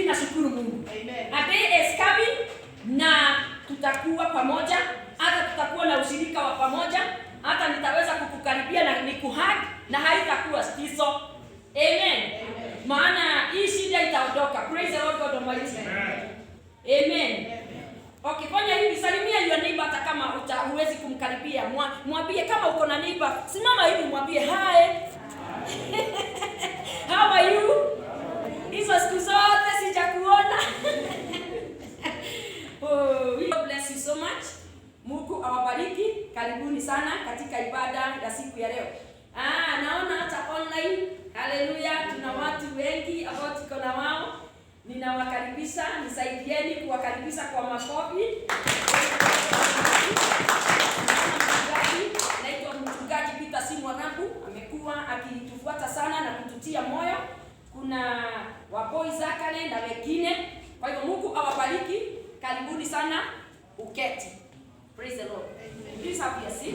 Mimi nashukuru Mungu. Amen. A day is coming na tutakuwa pamoja, hata tutakuwa na ushirika wa pamoja, hata nitaweza kukukaribia na nikuhug na haitakuwa stiso. Amen. Maana hii shida itaondoka. Praise the Lord God Almighty. Amen. Okay, fanya hivi, salimia your neighbor hata kama huwezi kumkaribia. Mwambie kama uko na neighbor, simama hivi mwambie hi. How are you? Hizo siku zote sijakuona. Oh, God bless you so much. Mungu awabariki. Karibuni sana katika ibada ya siku ya leo. Naona hata online. Hallelujah, tuna watu wengi ambao tuko na wao. Ninawakaribisha, nisaidieni kuwakaribisha kwa makofi. Naitwa mchungaji Peter Simwanambu, amekuwa akitufuata sana na kututia moyo. Kuna waboi Zakale na wengine. Kwa hivyo Mungu awabariki. Karibuni sana, uketi. Praise the Lord. Please have your seat.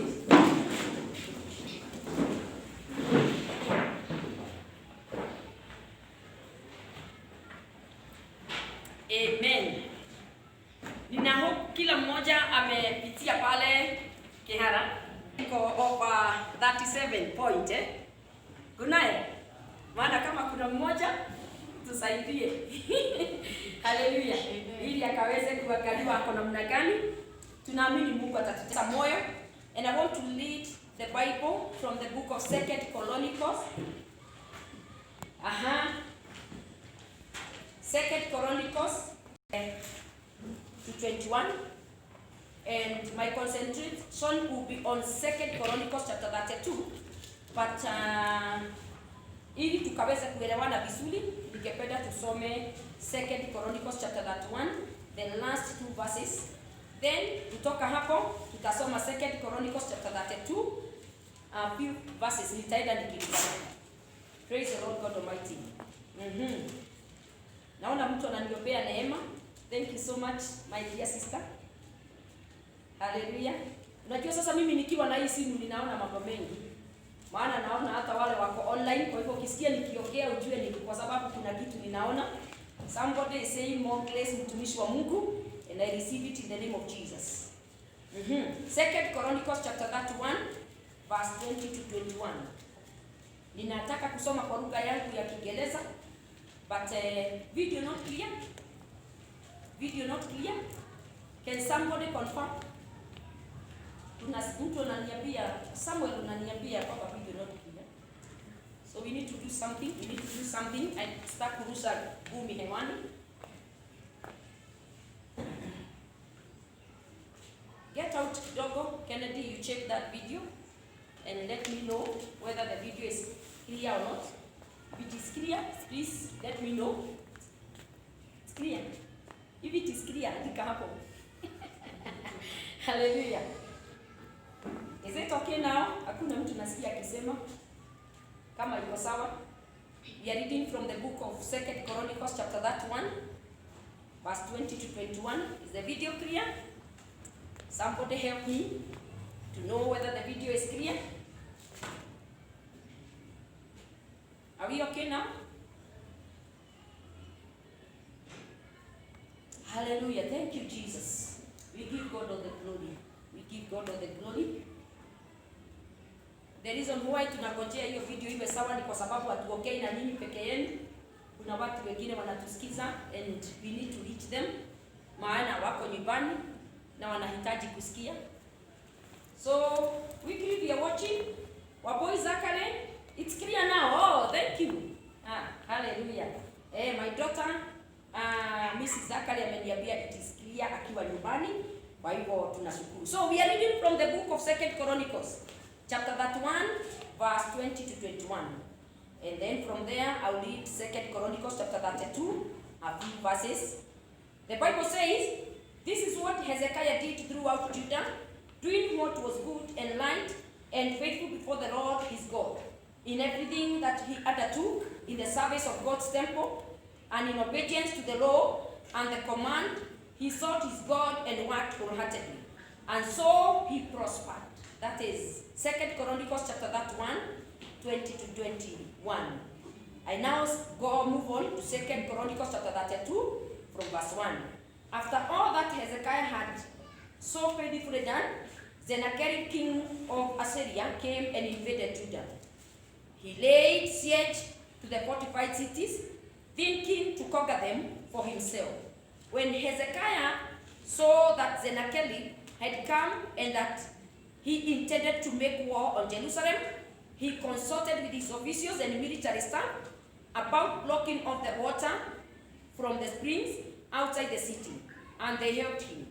Amen. Nina hope kila mmoja amepitia pale Kihara. Iko over 37 point Kunaye? Maana kama kuna mmoja tusaidie. Haleluya. Ili akaweze kuangaliwa ako namna gani. Tunaamini Mungu atatutia moyo. And I want to read the Bible from the book of 2 Chronicles. 2 Chronicles 21, and my concentration will be on 2 Chronicles chapter 32, but ili tukaweza kuelewana vizuri, ningependa tusome 2 Chronicles chapter 31, the last two verses. Then kutoka hapo tutasoma 2 Chronicles chapter 32, a few verses nitaenda nikilingana. Praise the Lord God Almighty. Naona mtu ananiombea neema. Thank you so much my dear sister. Hallelujah. Unajua sasa mimi nikiwa na hii simu ninaona mambo mengi. Maana naona hata wale wako online, kwa hivyo ukisikia nikiongea ujue ni kwa sababu kuna kitu ninaona. Somebody is saying more grace, mtumishi wa Mungu, and I receive it in the name of Jesus. 2 Chronicles chapter 31 verse 20 to 21. Ninataka kusoma kwa lugha yangu ya Kiingereza. But video not clear? Video not clear? Can somebody confirm? Mtu ananiambia, Samuel unaniambia kwamba video not clear. So we need to do something. We need to do something. And start kurusha gumi hewani. Get out kidogo. Kennedy, you check that video and let me know whether the video is clear or not. If it is clear, please let me know. It's clear. If it is clear, andika hapo. Hallelujah. Is it okay now? Hakuna mtu nasikia akisema kama iko sawa. We are reading from the book of 2 Chronicles chapter 31 verse 20 to 21. Is the video clear? Somebody help me to know whether the video is clear. Are we okay now? Hallelujah. Thank you, Jesus. We give God all the glory. We give God all the glory. The reason why tunangojea hiyo video iwe sawa ni kwa sababu hatuongei na nyinyi peke yenu. Kuna watu wengine wanatusikiza and we need to reach them. Maana wako nyumbani na wanahitaji kusikia. So, quickly we are watching. Waboi Zakale, it's clear now. Oh, thank you. Hallelujah. My daughter, Mrs. Zakale ameniambia it is clear akiwa nyumbani. Kwa hivyo tunashukuru. So we are reading from the book of 2 Chronicles, chapter 31, verse 20 to 21. And then from there, I'll read 2 Chronicles chapter 32, a few verses. The Bible says, this is what Hezekiah did throughout Judah, doing what was good and right and faithful before the Lord his God, in everything that he undertook in the service of God's temple, and in obedience to the law and the command, he sought his God and worked wholeheartedly. And so he prospered. That is 2 Chronicles chapter 31, 20 to 21. I now move on to 2 Chronicles chapter 32 from verse 1. After all that Hezekiah had so faithfully done, Sennacherib, king of Assyria, came and invaded Judah. He laid siege to the fortified cities, thinking to conquer them for himself. When Hezekiah saw that Sennacherib had come and that he intended to make war on Jerusalem, he consulted with his officials and military staff about blocking off the water from the springs outside the city, and they helped him.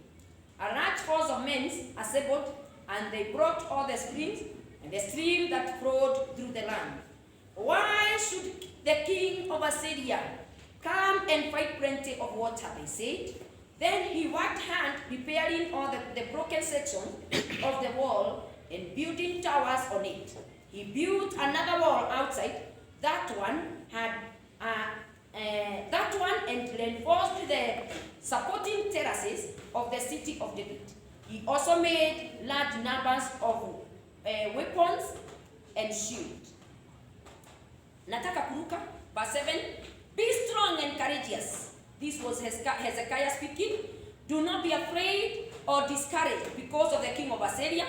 A large force of men assembled, and they brought all the springs and the stream that flowed through the land. Why should the king of Assyria come and find plenty of water, they said. Then he worked hard repairing all the broken sections of the wall and building towers on it. He built another wall outside that one and reinforced the supporting terraces of the city of David. He also made large numbers of weapons and shields. Nataka kuruka, verse 7. Be strong and courageous. This was Hezekiah speaking. Do not be afraid or discouraged because of the king of Assyria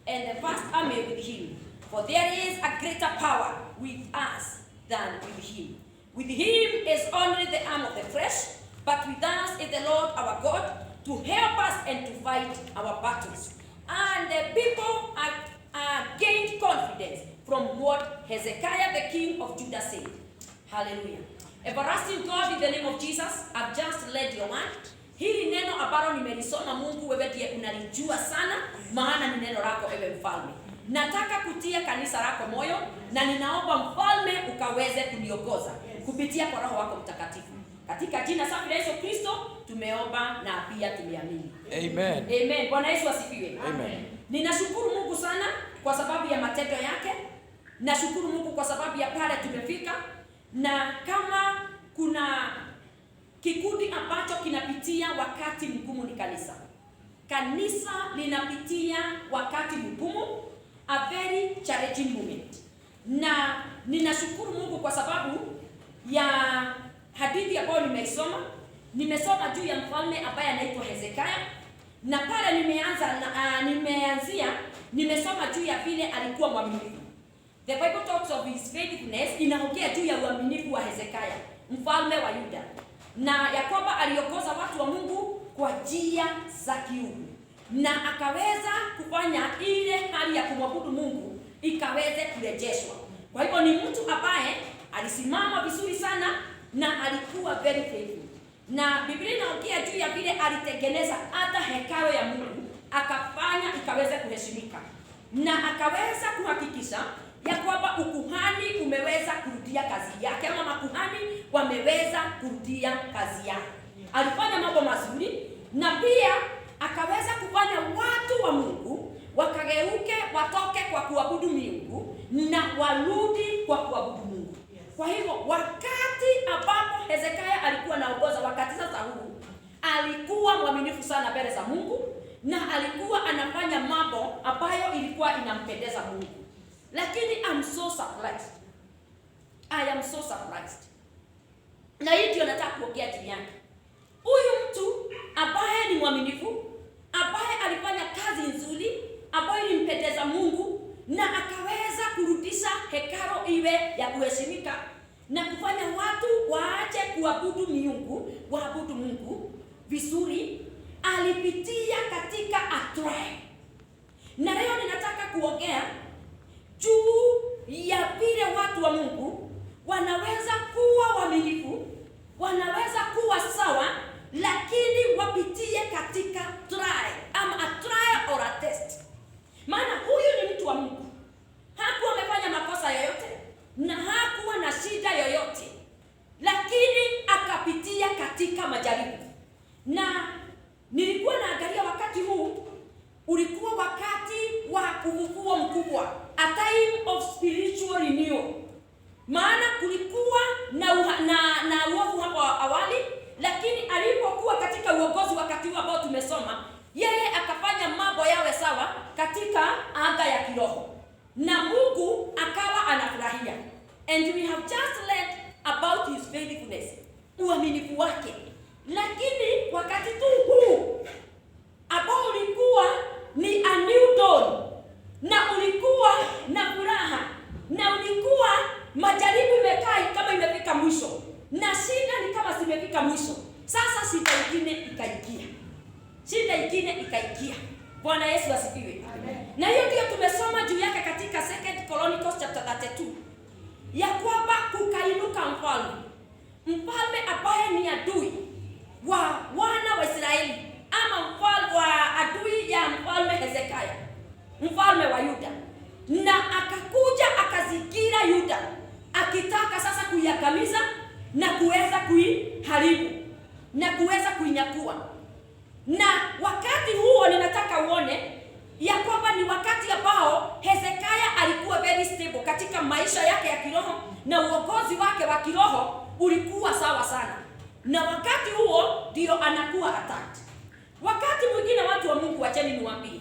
and the vast army with him. For there is a greater power with us than with him. With him is only the arm of the flesh, but with us is the Lord our God to help us and to fight our battles. And the people gained confidence from what Hezekiah the king of Judah said. Hallelujah. Everlasting God, in the name of Jesus, I've just led your word. Hili neno ambalo nimelisoma, Mungu wewe ndiye unalijua sana, maana ni neno lako ewe mfalme. Nataka kutia kanisa lako moyo na ninaomba mfalme ukaweze kuniongoza kupitia kwa Roho wako Mtakatifu. Katika jina safi la Yesu Kristo tumeomba na pia tumeamini. Amen. Amen. Bwana Yesu asifiwe. Amen. Ninashukuru Mungu sana kwa sababu ya matendo yake. Nashukuru Mungu kwa sababu ya pale tumefika, na kama kuna kikundi ambacho kinapitia wakati mgumu ni kanisa. Kanisa linapitia wakati mgumu, a very challenging moment. Na ninashukuru Mungu kwa sababu ya hadithi ambayo nimeisoma. Nimesoma juu ya mfalme ambaye anaitwa Hezekiah, na pale nimesoma juu ya vile alikuwa mwaminifu. The Bible talks of his faithfulness, inaongea juu ya uaminifu wa Hezekiah, mfalme wa Yuda. Na ya kwamba aliongoza watu wa Mungu kwa njia za kiungu, na akaweza kufanya ile hali ya kumwabudu Mungu ikaweze kurejeshwa. Kwa hivyo ni mtu ambaye alisimama vizuri sana na alikuwa very faithful. Na Biblia inaongea juu ya vile alitengeneza hata hekalu ya Mungu, akafanya ikaweze kuheshimika, na akaweza kuhakikisha ya kwamba ukuhani umeweza kurudia kazi yake, ama makuhani wameweza kurudia kazi yake. Alifanya mambo mazuri, na pia akaweza kufanya watu wa Mungu wakageuke, watoke kwa kuabudu miungu na warudi kwa kuabudu Mungu. Kwa hivyo wakati ambapo Hezekiah alikuwa anaongoza, wakati sasa huu, alikuwa mwaminifu sana mbele za Mungu, na alikuwa anafanya mambo ambayo ilikuwa inampendeza Mungu. Lakini I'm so surprised. I am so surprised. Na hii ndio nataka kuongea juu yake. Huyu mtu ambaye ni mwaminifu, ambaye alifanya kazi nzuri ambayo ilimpendeza Mungu, na akaweza kurudisha hekalu iwe ya kuheshimika na kufanya watu waache kuabudu miungu, waabudu Mungu vizuri, alipitia katika trial. Na leo ninataka kuongea juu ya vile watu wa Mungu wanaweza kuwa waaminifu, wanaweza kuwa sawa, lakini wapitie katika trial, ama a trial or a test. Maana huyu ni mtu wa Mungu, hakuwa amefanya makosa yoyote na hakuwa na shida yoyote, lakini akapitia katika majaribu. Na nilikuwa naangalia wakati huu ulikuwa wakati wa ufufuo mkubwa, a time of spiritual renewal. Maana kulikuwa na uovu hapo awali, lakini alipokuwa katika uongozi wakati huo ambao tumesoma, yeye akafanya mambo yawe sawa katika anga ya kiroho, na Mungu akawa anafurahia. And we have just read uaminifu wake. Lakini wakati tu huu ambao ulikuwa ni a new dawn, na ulikuwa na furaha, na ulikuwa majaribu imekaa kama imefika mwisho, na shida ni kama zimefika mwisho. Sasa shida ingine ikaikia. Bwana Yesu asifiwe. Na hiyo ndio tumesoma juu yake katika 2 Chronicles chapter 32, ya kwamba kukainuka mfalme ambaye ni adui wa wana wa Israeli, ama mfalme wa adui ya mfalme Hezekia, mfalme wa Yuda, na akakuja akazingira Yuda akitaka sasa kuiangamiza na kuweza kuiharibu na kuweza kuinyakua. Na wakati huo ninataka uone ya kwamba ni wakati ambao Hezekia alikuwa very stable katika maisha yake ya kiroho, na uongozi wake wa kiroho ulikuwa sawa sana, na wakati huo ndio anakuwa attacked. Wakati mwingine watu wa Mungu, acheni niwaambie,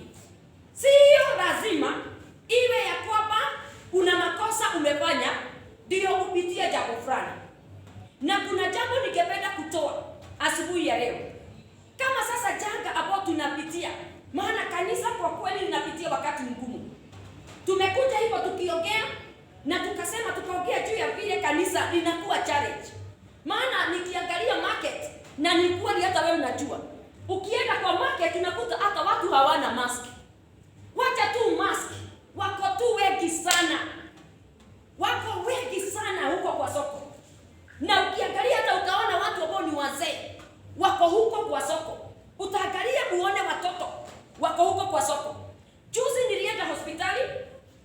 sio lazima iwe ya kwamba una makosa umefanya ndio upitie jambo fulani. Na kuna jambo ningependa kutoa asubuhi ya leo. Kama sasa janga ambao tunapitia, maana kanisa kwa kweli linapitia wakati mgumu. Tumekuja hivyo tukiongea na tukaongea juu ya vile kanisa linakuwa challenge. Maana nikiangalia market, na ni kweli hata wewe unajua, ukienda kwa market unakuta hata watu hawana mask. Wacha tu mask, wako tu wengi sana. Wako wengi sana huko kwa soko. Na ukiangalia hata utaona watu ambao ni wazee wako huko kwa soko. Utaangalia uone watoto wako huko kwa soko. Juzi nilienda hospitali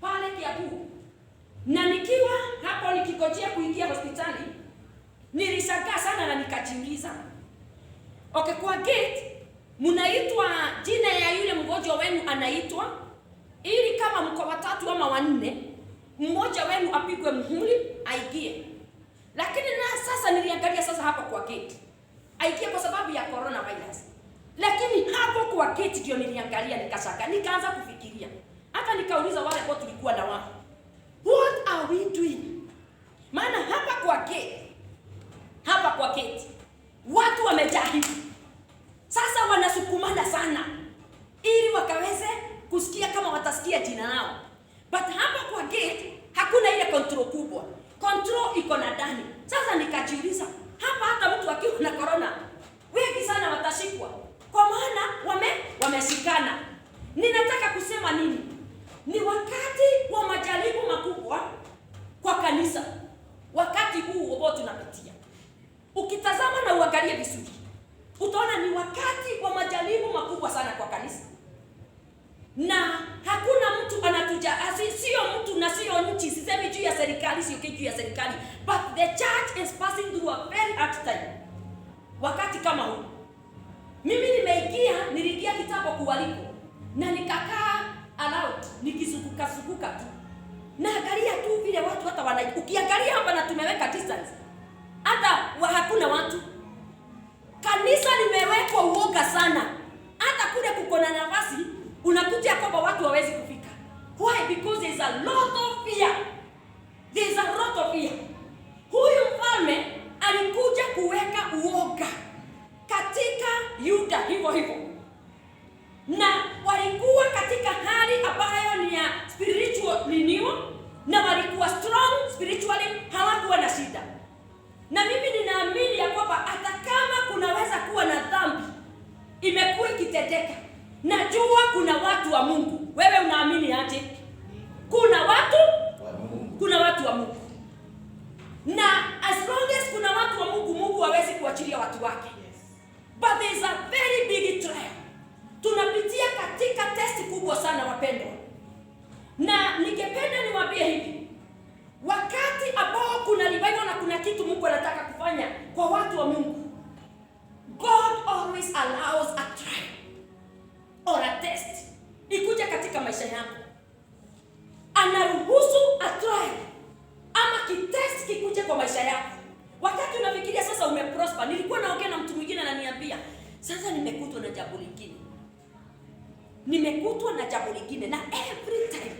pale Kiambu, na nikiwa hapo nikikojea kuingia hospitali nilishangaa sana na nikajiuliza, okay, kwa gate mnaitwa jina ya yule mgonjwa wenu anaitwa, ili kama mko watatu ama wanne, mmoja wenu apigwe muhuri aingie. Lakini na sasa niliangalia sasa hapo kwa gate aingie kwa sababu ya coronavirus. Lakini hapo kwa gate ndio niliangalia nikashaka, nikaanza kufikiria. Hata nikauliza wale ambao tulikuwa na wao, what are we doing? Maana hapa kwa gate watu wamejaa hivi. Sasa wanasukumana sana ili wakaweze kusikia kama watasikia jina lao. But hapa kwa gate hakuna ile control kubwa. Control iko na ndani. Sasa nikajiuliza, hapa hata mtu akiwa na corona wengi sana watashikwa, kwa maana wameshikana. Ninataka kusema nini? Ni wakati wa majaribu makubwa kwa kanisa. Wakati huu ambao tunapitia, ukitazama na uangalie vizuri, utaona ni wakati wa majaribu makubwa sana kwa kanisa. Na hakuna mtu sio mtu na sio nchi, sisemi juu ya serikali, sio juu ya serikali, but the church is passing through a very hard time. Wakati kama huu, mimi niliingia kitabu kuwaliko, na nikakaa around nikizunguka tu, na angalia tu vile watu hata ukiangalia hapa na tumeweka distance, hata hakuna watu. Kanisa limewekwa uoga sana, hata kule kuko na nafasi unakuta kwamba watu hawezi kufika. Why? Because there is a lot of fear. There is a lot of fear. Huyu mfalme alikuja kuweka uoga katika Yuda hivyo. Na walikuwa katika hali ambayo ni ya spiritual renewal, na walikuwa strong spiritually, hawakuwa na shida. Na mimi ninaamini ya kwamba hata kama kunaweza kuwa na dhambi imekuwa ikitendeka, najua kuna watu wa Mungu. Wewe unaamini aje? Kuna watu wa Mungu. Na as long as kuna watu wa Mungu, Mungu hawezi kuachilia watu wake. But there is a very big trial. Tunapitia katika testi kubwa sana wapendwa. Na ningependa niwaambie hivi, wakati ambao kuna revival na kuna kitu Mungu anataka kufanya kwa watu wa Mungu, God always allows a trial or a test ikuja katika maisha yako. Anaruhusu a trial ama kitest kikuje kwa maisha yako. Wakati unafikiria sasa umeprosper, nilikuwa naongea na mtu mwingine ananiambia, sasa nimekutwa na jambo lingine. Na every time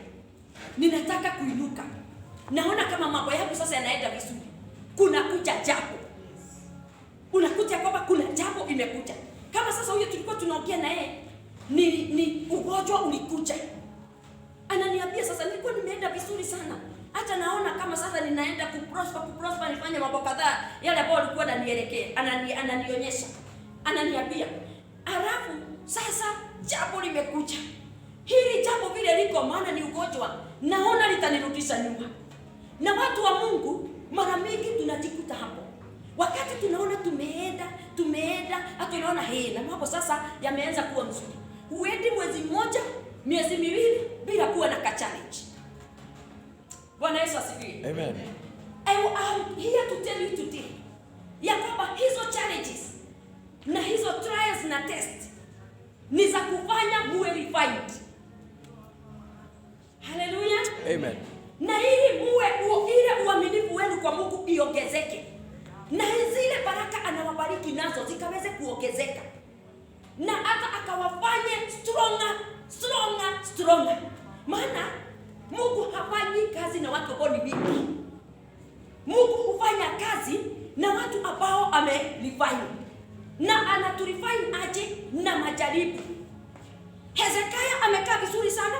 ninataka kuinuka, naona kama mambo yangu sasa yanaenda vizuri, kuna kuja jambo limekuja. Kama sasa huyo tulikuwa tunaongea na yeye ni ugonjwa ulikuja. Ananiambia sasa nilikuwa nimeenda vizuri sana. Hata naona kama sasa ninaenda kuprosper nifanye mambo kadhaa yale ambayo alikuwa ananielekea. Ananionyesha. Ananiambia, "Alafu sasa jambo limekuja. Hili jambo vile liko maana ni ugonjwa. Naona litanirudisha nyuma." Na watu wa Mungu mara mingi tunajikuta hapo. Wakati tunaona tumeenda, hata tunaona na mambo sasa yameanza kuwa mzuri. Huendi mwezi mmoja, miezi miwili bila kuwa na challenge. Bwana Yesu asifiwe. Amen. I am here to tell you today ya kwamba hizo challenges na hizo trials na test ni za kufanya muwe refined. Hallelujah. Amen. Na ili muwe ile uaminifu wenu kwa Mungu iongezeke. Na zile baraka anawabariki nazo zikaweze kuongezeka. Na hata akawafanye stronger. Maana Mungu hafanyi kazi na watu ambao ni weak. Mungu hufanya kazi na watu ambao amerefine. Na anaturefine aje na majaribu. Hezekia amekaa vizuri sana.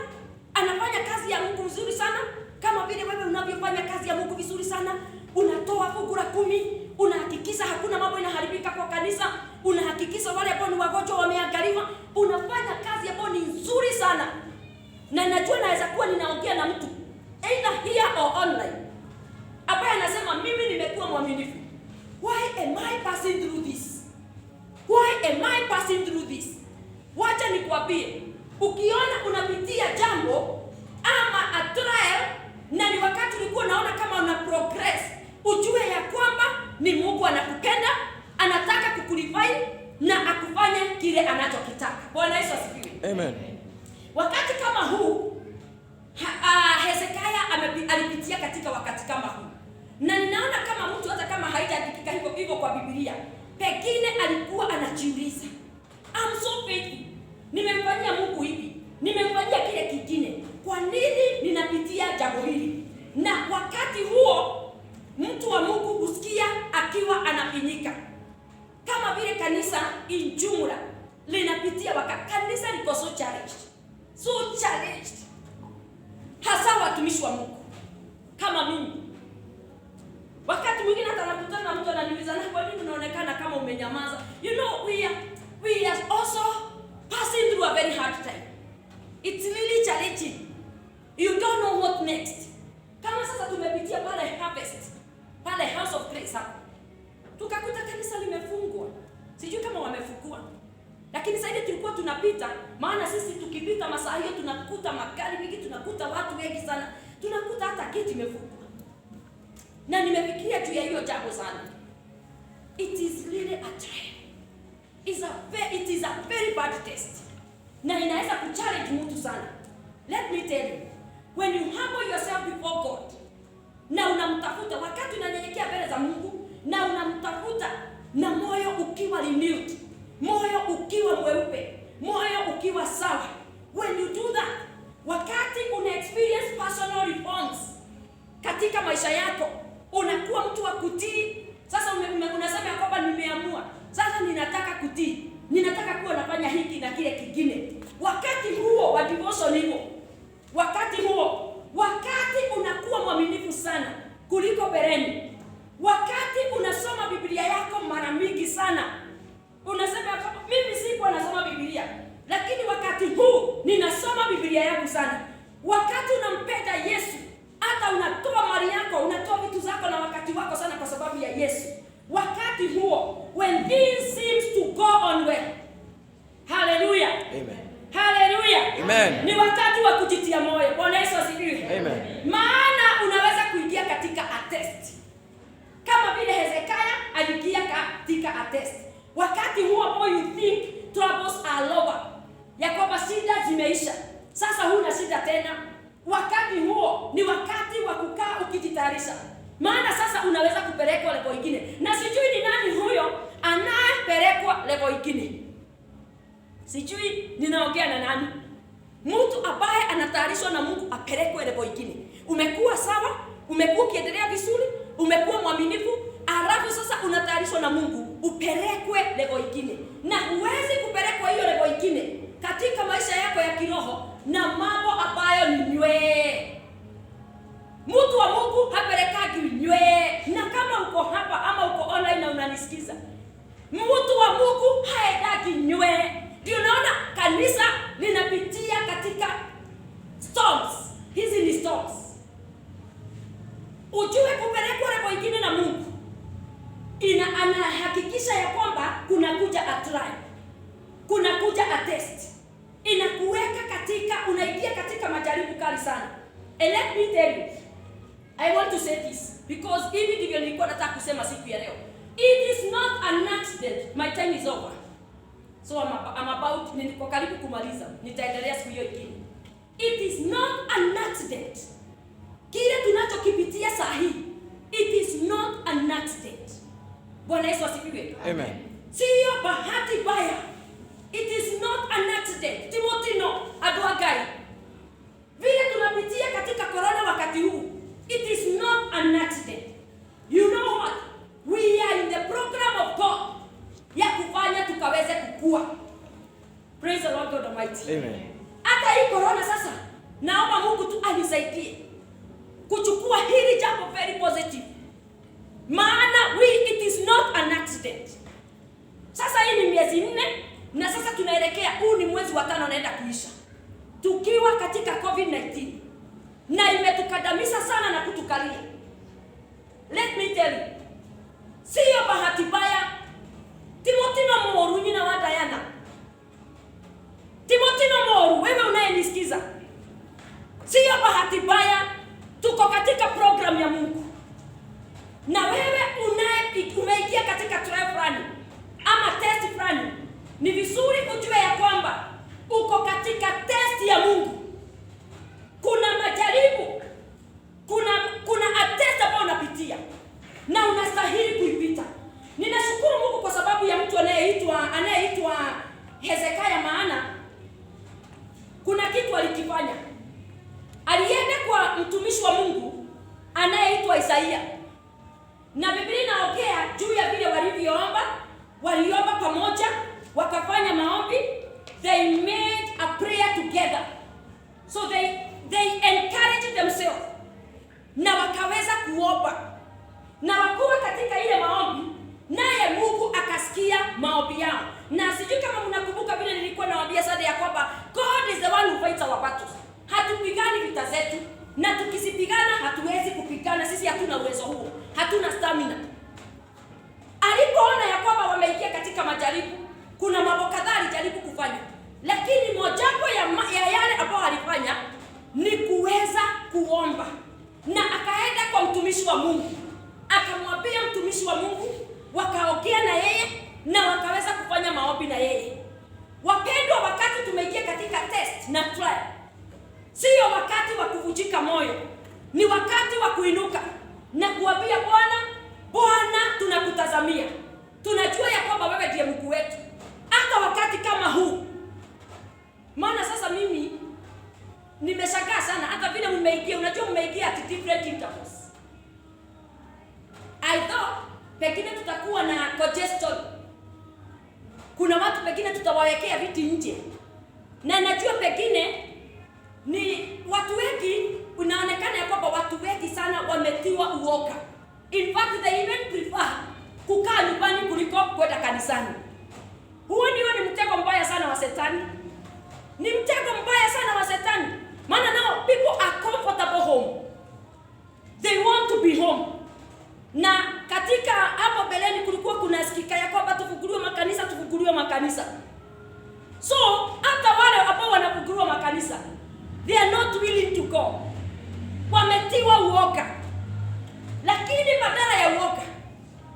Anafanya kazi ya Mungu vizuri sana. Kama vile wewe unavyofanya kazi ya Mungu vizuri sana. Unatoa fungu la 10, unahakikisha hakuna mambo inaharibika kwa kanisa, unahakikisha wale ambao ni wagonjwa wameangaliwa, unafanya kazi ambayo ni nzuri sana. Na najua naweza kuwa ninaongea na mtu either here or online ambaye anasema mimi nimekuwa mwaminifu. Why am I passing through this? Why am I passing through this? Wacha nikwambie, ukiona unapitia jambo ama a trial na ni wakati ulikuwa unaona kama una progress, ujue ya kwamba ni Mungu anakupenda, anataka kukurefine na akufanye kile anachokitaka. Bwana Yesu asifiwe. Amen. Wakati kama huu Hezekia alipitia katika wakati kama huu. Na ninaona kama mtu hata kama haijaandikika hivyo kwa Biblia, pengine alikuwa anajiuliza, I'm so faithful. Nimemfanyia Mungu hivi, nimemfanyia kile kingine. Kwa nini ninapitia jambo hili? Na wakati huo mtu wa Mungu husikia akiwa anafinyika. Kama vile kanisa in jumla linapitia wakati kanisa liko so challenged. Hasa watumishi wa Mungu kama mimi. Wakati mwingine hata nakutana na mtu ananiuliza, "Na kwa nini unaonekana kama umenyamaza?" You know, we are also passing through a very hard time. It's really challenging. You don't know what next. Kama sasa tumepitia pale Harvest, pale House of Grace hapo. Tukakuta kanisa limefungwa. Sijui kama wamefungua. Lakini sasa tulikuwa tunapita, maana sisi tukipita masaa hiyo tunakuta magari mengi, tunakuta watu wengi sana. Tunakuta hata gate imefungwa. Na nimefikiria juu ya hiyo jambo sana. It is really a trial. It is a very bad test. Na inaweza kuchallenge mtu sana. Let me tell you, when you humble yourself before God, na unamtafuta wakati unanyenyekea mbele za Mungu, na unamtafuta na moyo ukiwa renewed, moyo ukiwa mweupe, moyo ukiwa sawa. When you do that, wakati una experience personal reforms katika maisha yako, unakuwa mtu wa kutii. Sasa unasema kwamba nimeamua, sasa ninataka kutii, ninataka kuwa nafanya hiki na kile kingine. Wakati huo wa devotion hiyo, wakati unakuwa mwaminifu sana kuliko bereni. Wakati unasoma Biblia yako mara mingi sana, unasema kwamba mimi sikuwa nasoma Biblia, lakini wakati huu ninasoma Biblia yangu sana. Wakati unampenda Yesu, hata unatoa mali yako, unatoa vitu zako na wakati wako sana kwa sababu ya Yesu. Wakati huo, when things seems to go on well. Hallelujah. Amen. Hallelujah. Amen. Ni wakati wa kujitia moyo. Bwana Yesu asifiwe. Amen. Maana unaweza kuingia katika a test. Kama vile Hezekia aliingia katika a test. Wakati huo ambao you think troubles are over, ya kwamba shida zimeisha, sasa huna shida tena. Wakati huo ni wakati wa kukaa ukijitayarisha. Maana sasa unaweza kupelekwa level nyingine. Na sijui ni nani huyo anayepelekwa level nyingine. Sijui ninaongea na nani. Mtu ambaye anatayarishwa na Mungu apelekwe level nyingine. Umekuwa sawa, umekuwa ukiendelea vizuri, umekuwa mwaminifu, Alafu sasa unatayarishwa na Mungu upelekwe level ingine, na huwezi kupelekwa hiyo level ingine katika maisha yako ya kiroho na mambo ambayo ni nywee. Mtu wa Mungu hapelekagi nywee. Na kama uko hapa ama uko online na unanisikiza, mtu wa Mungu haendagi nywee. Ndio naona kanisa linapitia katika storms. Hizi ni storms. Ujue kupelekwa level ingine na Mungu anahakikisha ya kwamba kuna kuja a trial, kuna kuja a test, inakuweka katika, unaingia katika majaribu kali sana. And let me tell you, I want to say this because hivi ndivyo nilikuwa nataka kusema siku ya leo. It is not an accident. My time is over, so I'm about, niko karibu kumaliza, nitaendelea siku hiyo ingine. It is not an accident. Kile tunachokipitia saa hii, it is not an accident. Bwana Yesu asifiwe. Amen. Sio bahati mbaya. It is not an accident. Timothy no, aduagai. Vile tunapitia katika corona wakati huu, it is not an accident. You know what? We are in the program of God ya kufanya tukaweze kukua. Praise the Lord God Almighty. Amen. Hata hii corona sasa, naomba Mungu tu anisaidie kuchukua hili jambo very positive. Maana it is not an accident. Sasa hii ni miezi 4 na sasa tunaelekea, huu ni mwezi wa 5 naenda kuisha, tukiwa katika COVID-19 na imetukadamisha sana na kutukalia. Let me tell you, sio bahati mbaya. Timothy no moru nyina wa Diana. Timothy no moru, wewe unayenisikiza, sio bahati mbaya. Tuko katika program ya Mungu, na wewe umeingia katika trial fulani ama test fulani, ni vizuri ujue ya kwamba uko katika test ya Mungu. Kuna majaribu, kuna test ambayo unapitia na unastahili kuipita. Ninashukuru Mungu kwa sababu ya mtu anayeitwa Hezekia, maana kuna kitu alikifanya. Alienda kwa mtumishi wa Mungu anayeitwa Isaia, na Biblia inaongea juu ya vile waliomba pamoja, wakafanya maombi, they made a prayer together, so they encouraged themselves, na wakaweza kuomba na wakuwa katika ile maombi, naye Mungu akasikia maombi yao. Na sijui kama mnakumbuka vile nilikuwa nawaambia sada ya kwamba God is the one who fights our battles. Hatupigani vita zetu, na tukisipigana hatuwezi kupigana. Sisi hatuna uwezo huo, hatuna stamina. Alipoona ya kwamba wameingia katika majaribu, kuna mambo kadhaa alijaribu kufanya, lakini mojawapo ya yale ambayo alifanya ni kuweza kuomba, na akaenda kwa mtumishi wa Mungu, akamwambia mtumishi wa Mungu, wakaongea na yeye na wakaweza kufanya maombi na yeye. Wapendwa, wakati tumeingia katika test na trial, sio wakati wa kuvunjika moyo, ni wakati wa kuinuka na kuambia Bwana, tunakutazamia. Tunajua ya kwamba wewe ndiye Mungu wetu, hata wakati kama huu. Maana sasa mimi nimeshangaa sana, hata vile mmeingia, unajua mmeingia at different intervals. I thought pengine tutakuwa na congestion. Kuna watu pengine tutawawekea viti nje, na najua pengine ni watu wengi, unaonekana ya kwamba watu wengi sana wametiwa uoga. In fact, they even prefer kukaa nyumbani kuliko kwenda kanisani. Huo ndio ni mtego mbaya sana wa Shetani. Ni mtego mbaya sana wa Shetani. Maana now people are comfortable home. They want to be home. Na katika hapo beleni kulikuwa kuna sikika ya kwamba tufunguliwe makanisa. So, hata wale ambao wanafunguliwa makanisa, they are not willing to go. Wametiwa uoga. Lakini badala ya uoga,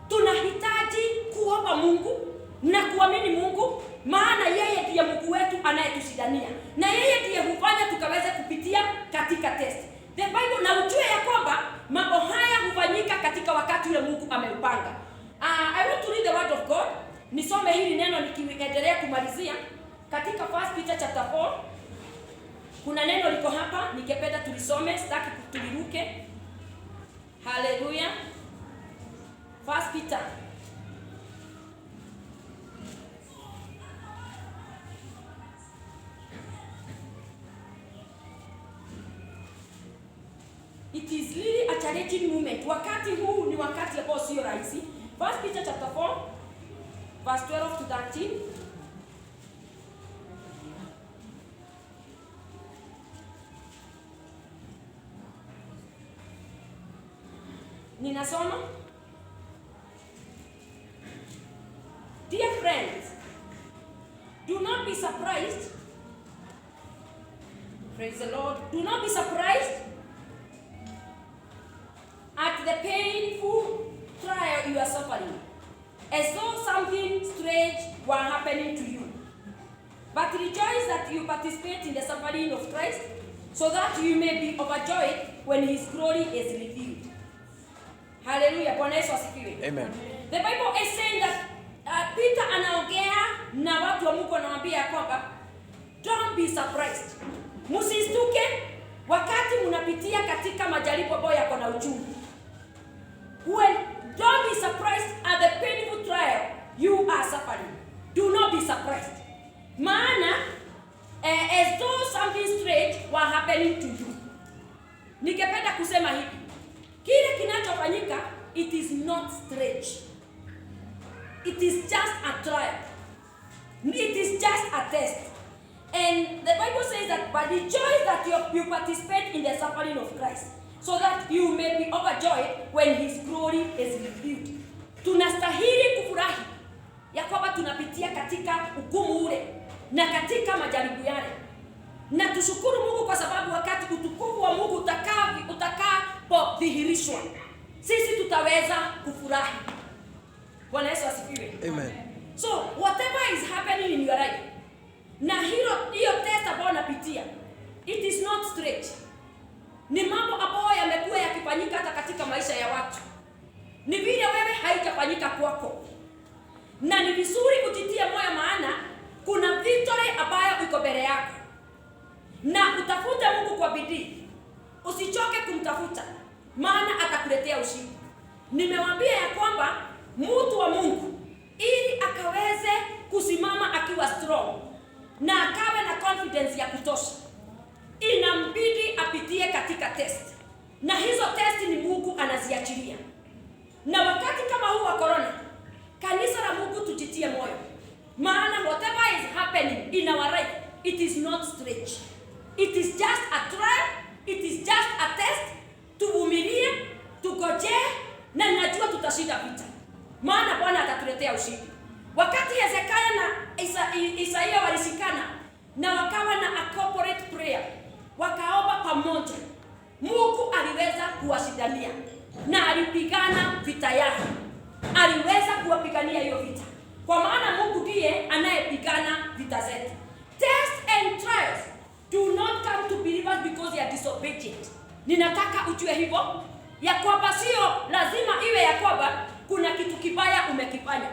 tunahitaji kuomba Mungu na kuamini Mungu, maana yeye ndiye Mungu wetu anayetushindania, na yeye ndiye hufanya tukaweze kupitia katika test. The Bible, na ujue ya kwamba mambo haya hufanyika katika wakati ule Mungu ameupanga. I want to read the word of God. Nisome hili neno nikiendelea kumalizia katika 1 Peter chapter 4. Kuna neno liko hapa, ningependa tulisome, sitaki tuliruke. Hallelujah. 1 Peter. It is really a challenging moment. Wakati huu ni wakati ambao sio rahisi. 1 Peter chapter 4 verse 12 to 13. Ninasoma. Dear friends, do not be surprised. Praise the Lord. Do not be surprised at the painful trial you are suffering, as though something strange were happening to you. But rejoice that you participate in the suffering of Christ, so that you may be overjoyed when His glory is revealed. Hallelujah. Bwana Yesu asifiwe. Amen. The Bible is saying that Peter anaongea na watu wa Mungu, anawaambia kwamba don't be surprised. Msistuke wakati unapitia katika majaribu ambayo yako na uchungu. Don't be surprised at the painful trial you are suffering. Do not be surprised. Maana as though something strange were happening to you. Ningependa kusema hivi. Kile kinachofanyika, it is not strange. It is just a trial. It is just a test. And the Bible says that, but rejoice that you participate in the suffering of Christ, so that you may be overjoyed when His glory is revealed. Tunastahili kufurahi ya kwamba tunapitia katika hukumu ule na katika majaribu yale. Na tushukuru Mungu kwa sababu wakati utukufu wa Mungu utakapodhihirishwa, sisi tutaweza kufurahi. Bwana Yesu asifiwe. Amen. So whatever is happening in your life, na hiyo test ambayo unapitia, it is not straight. Ni mambo ambayo yamekuwa yakifanyika hata katika maisha ya watu. Ni vile wewe haijafanyika kwako. Na ni vizuri ujitie moyo, maana kuna victory ambayo iko mbele yako. Na utafute Mungu kwa bidii. Usichoke kumtafuta, maana atakuletea ushindi. Nimewaambia ya kwamba mtu wa Mungu ili akaweze kusimama akiwa strong na akawe na confidence ya kutosha, inambidi apitie katika test. Na hizo test ni Mungu anaziachilia. Na wakati kama huu wa corona, kanisa la Mungu tujitie moyo, maana whatever is happening in our life, it is not strange. It is just a trial, it is just a test. Tuvumilie, tugojee, na najua tutashinda vita, maana Bwana atatuletea ushindi. Wakati Hezekia na Isaia walishikana na wakawa na a corporate prayer, wakaomba pamoja, Mungu aliweza kuwashindania na alipigana vita yao. Aliweza kuwapigania hiyo vita, kwa maana Mungu ndiye anayepigana vita zetu. Tests and trials do not come to believers because they are disobedient. Ninataka ujue hivyo ya kwamba sio lazima iwe ya kwamba kuna kitu kibaya umekifanya.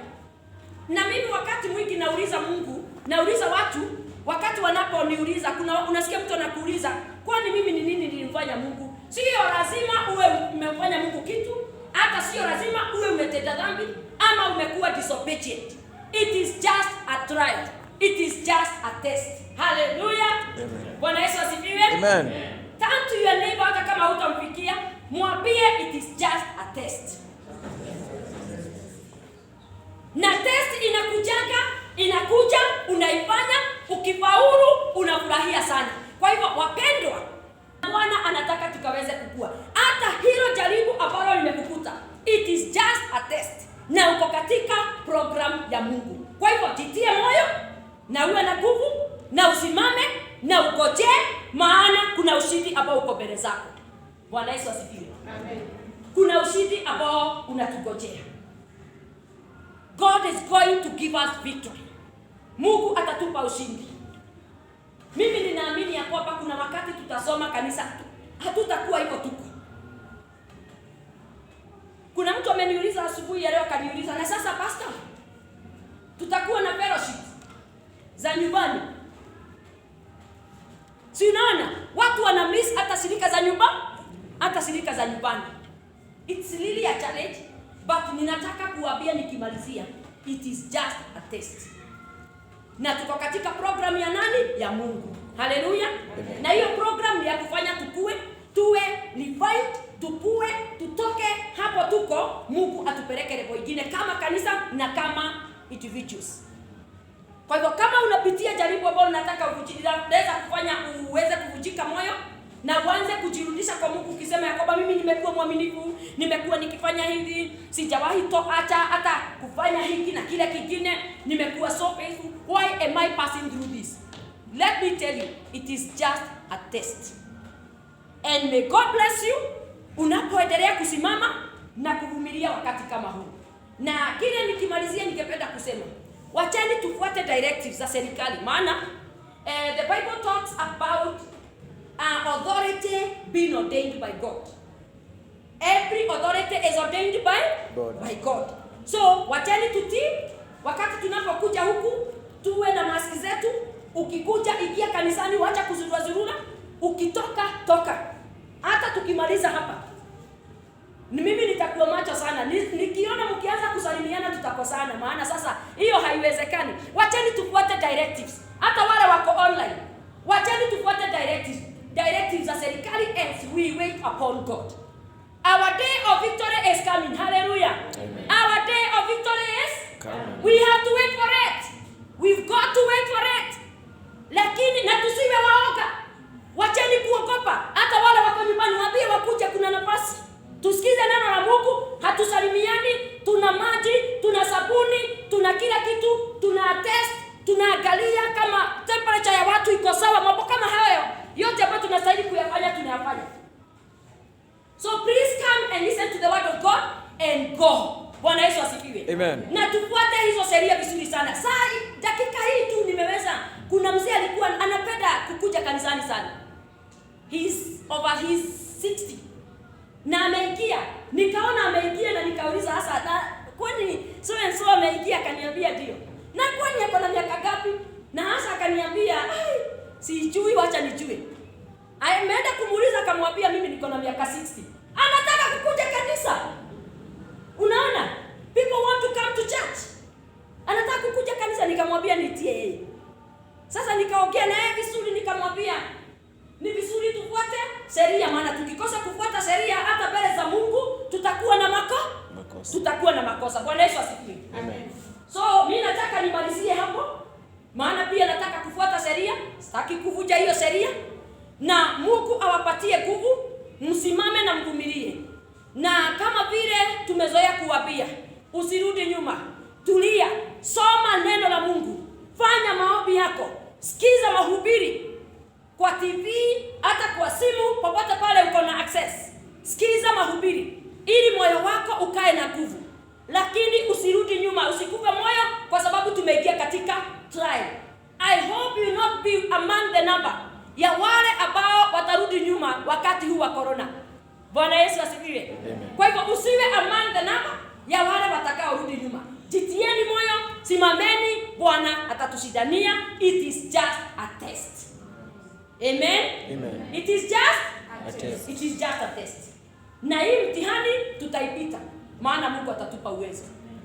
Na mimi wakati mwingi nauliza Mungu, nauliza watu wakati wanaponiuliza, unasikia mtu anakuuliza, kwani mimi ni nini nilimfanya Mungu? Sio lazima uwe umemfanya Mungu kitu, hata sio lazima uwe umetenda dhambi ama umekuwa disobedient. It is just a trial. It is just a test. Hallelujah. Bwana Yesu asifiwe. Amen. Turn to your neighbor, hata kama hutamfikia, mwambie it is just a test. Na test inakuja, unaifanya, ukifaulu unafurahia sana. Kwa hivyo wapendwa, Bwana anataka tukaweze kukua. Hata hilo jaribu ambalo limekukuta, it is just a test. Na uko katika program ya Mungu. Kwa hivyo jitie moyo na uwe na nguvu na usimame na ugojee, maana kuna ushindi ambao uko mbele zako. Bwana Yesu asifiwe. Amen. Kuna ushindi ambao unatugojea. God is going to give us victory. Mungu atatupa ushindi. Mimi ninaamini ya kwamba kuna wakati tutasoma kanisa, hatutakuwa hivyo tuko. Kuna mtu ameniuliza asubuhi ya leo, kaniuliza, na sasa pastor, tutakuwa na fellowship za nyumbani? Si unaona watu wana miss hata shirika za nyumbani, It's really a challenge, but ninataka kuambia nikimalizia, it is just a test. Na tuko katika program ya nani? Ya Mungu. Haleluya. Na hiyo program ni ya kufanya tuwe refined, tutoke hapo tuko, Mungu atupeleke level nyingine kama kanisa na kama individuals. Kwa hivyo kama unapitia jaribu ambalo unataka unaweza kufanya uweze kuvunjika moyo na uanze kujirudisha kwa Mungu ukisema ya kwamba mimi nimekuwa mwaminifu, nimekuwa nikifanya hivi, sijawahi toacha hata kufanya hiki na kile kingine, nimekuwa so faithful. Why am I passing through this? Let me tell you, it is just a test. And may God bless you unapoendelea kusimama na kuvumilia wakati kama huu. Na kile nikimalizia ningependa kusema, wacheni tufuate directives za serikali, maana the Bible talks about authority being ordained by God. Every authority is ordained by God. So wacheni tutii. Wakati tunapokuja huku tuwe na maski zetu. Ukikuja ingia kanisani, wacha kuzurura. Ukitoka toka. Hata tukimaliza hapa, ni mimi nitakuwa macho sana. Nikiona mkianza kusalimiana tutakosana, maana sasa hiyo haiwezekani. Wacheni tufuate directives. Hata wale wako online, wacheni tufuate directives za serikali as we wait upon God. Our day of victory is coming. Hallelujah. Amen. Our day of victory is coming. We have to wait for it. We've got to wait for it. Lakini na tusiwe waoga. Wacheni kuogopa. Hata wale wako nyumbani waambie wakuje, kuna nafasi. Tusikize neno la Mungu, hatusalimiani, tuna maji, tuna sabuni, tuna kila kitu, tuna test, tunaangalia kama temperature ya watu iko sawa, mambo kama hayo. Yote ambayo tunastahili kuyafanya tunayafanya. So please come and listen to the word of God and go. Bwana Yesu asifiwe. Amen. Na tufuate hizo sheria vizuri sana. Saa dakika hii tu nimeweza, kuna mzee alikuwa anapenda kukuja kanisani sana. He's over his 60. Na ameingia. Nikaona ameingia na nikauliza hasa na kwani so and so ameingia, akaniambia ndio. Na kwani ako na miaka ngapi? Na hasa akaniambia, sijui, wacha nijue. Ameenda kumuuliza, akamwambia mimi niko na miaka 60. Anataka kukuja kanisa. Unaona? People want to come to church. Anataka kukuja kanisa, nikamwambia nitie. Sasa nikaongea naye vizuri, nikamwambia ni vizuri tufuate sheria, maana tukikosa kufuata sheria hata mbele za Mungu tutakuwa na makosa. Tutakuwa na makosa. Bwana Yesu asifiwe. Amen. So mimi nataka nimalizie hapo, maana pia nataka kufuata sheria, sitaki kuvunja hiyo sheria. Na Mungu awapatie nguvu, msimame na mvumilie. Na kama vile tumezoea kuwaambia, usirudi nyuma. Tulia, soma neno la Mungu, fanya maombi yako, sikiza mahubiri kwa TV, hata kwa simu, popote pale uko na access. Sikiza mahubiri ili moyo wako ukae na nguvu. Lakini usirudi nyuma, usikufe moyo kwa sababu tumeingia katika trial. I hope you not be among the number ya wale ambao watarudi nyuma wakati huu wa corona. Bwana Yesu asifiwe. Kwa hivyo usiwe among the number ya wale watakao rudi nyuma. Jitieni moyo, simameni, Bwana atatushindania. It is just a test. Amen. Amen. It is just a test. It is just a test. Na hii mtihani tutaipita, maana Mungu atatupa uwezo.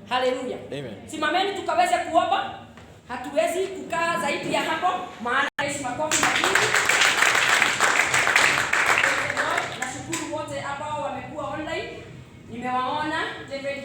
Haleluya. Amen. Simameni tukaweze kuomba. Hatuwezi kukaa zaidi ya hapo, maana Yesu makofi mazuri. Nashukuru wote ambao wamekuwa online. Nimewaona David